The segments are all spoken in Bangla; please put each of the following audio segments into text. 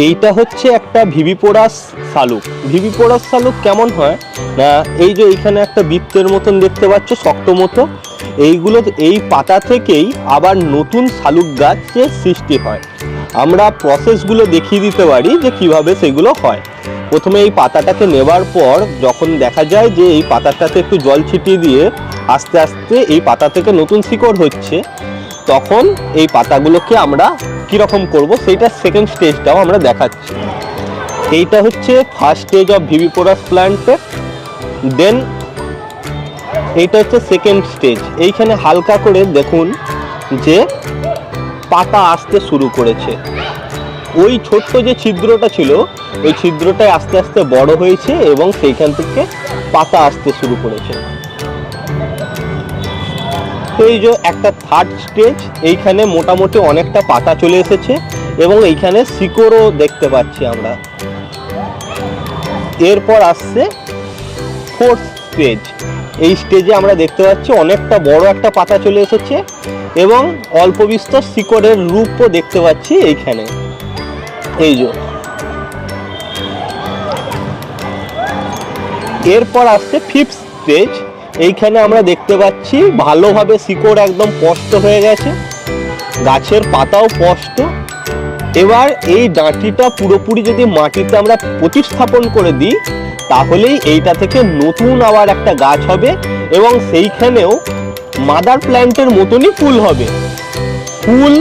এইটা হচ্ছে একটা ভিভিপোরাস শালুক। ভিভিপোরাস শালুক কেমন হয় না, এই যে এইখানে একটা বৃত্তের মতন দেখতে পাচ্ছ শক্ত মতো, এইগুলো এই পাতা থেকেই আবার নতুন শালুক গাছের সৃষ্টি হয়। আমরা প্রসেসগুলো দেখিয়ে দিতে পারি যে কিভাবে সেগুলো হয়। প্রথমে এই পাতাটাকে নেবার পর যখন দেখা যায় যে এই পাতাটাতে একটু জল ছিটিয়ে দিয়ে আস্তে আস্তে এই পাতা থেকে নতুন শিকড় হচ্ছে, তখন এই পাতাগুলোকে আমরা কীরকম করব সেইটা সেকেন্ড স্টেজটাও আমরা দেখাচ্ছি। এইটা হচ্ছে ফার্স্ট স্টেজ অফ ভিভিপোরাস প্ল্যান্টের। দেন এইটা হচ্ছে সেকেন্ড স্টেজ। এইখানে হালকা করে দেখুন যে পাতা আসতে শুরু করেছে। ওই ছোট্ট যে ছিদ্রটা ছিল ওই ছিদ্রটাই আস্তে আস্তে বড় হয়েছে এবং সেইখান থেকে পাতা আসতে শুরু করেছে। এই যে একটা থার্ড স্টেজ, এইখানে মোটামুটি অনেকটা পাতা চলে এসেছে এবং এইখানে শিকড়ও দেখতে পাচ্ছি আমরা। এরপর আসছে ফোর্থ স্টেজ। এই স্টেজে আমরা দেখতে পাচ্ছি অনেকটা বড় একটা পাতা চলে এসেছে এবং অল্প বিস্তর শিকড়ের রূপও দেখতে পাচ্ছি এইখানে। এই যে এরপর আসছে ফিফথ স্টেজ। এইখানে আমরা দেখতে পাচ্ছি ভালোভাবে শিকড় একদম স্পষ্ট হয়ে গেছে, গাছের পাতাও স্পষ্ট। এবার এই ডাঁটিটা পুরোপুরি যদি মাটিতে আমরা প্রতিস্থাপন করে দিই তাহলেই এইটা থেকে নতুন আবার একটা গাছ হবে এবং সেইখানেও মাদার প্ল্যান্টের মতনই ফুল হবে। ফুল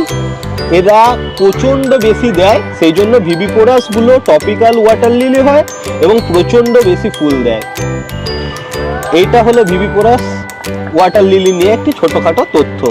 এরা প্রচণ্ড বেশি দেয়, সেই জন্য ভিভিপোরাসগুলো টপিক্যাল ওয়াটার লিলি হয় এবং প্রচণ্ড বেশি ফুল দেয়। এইটা হলো ভিভিপোরাস ওয়াটার লিলি নিয়ে একটি ছোটখাটো তথ্য।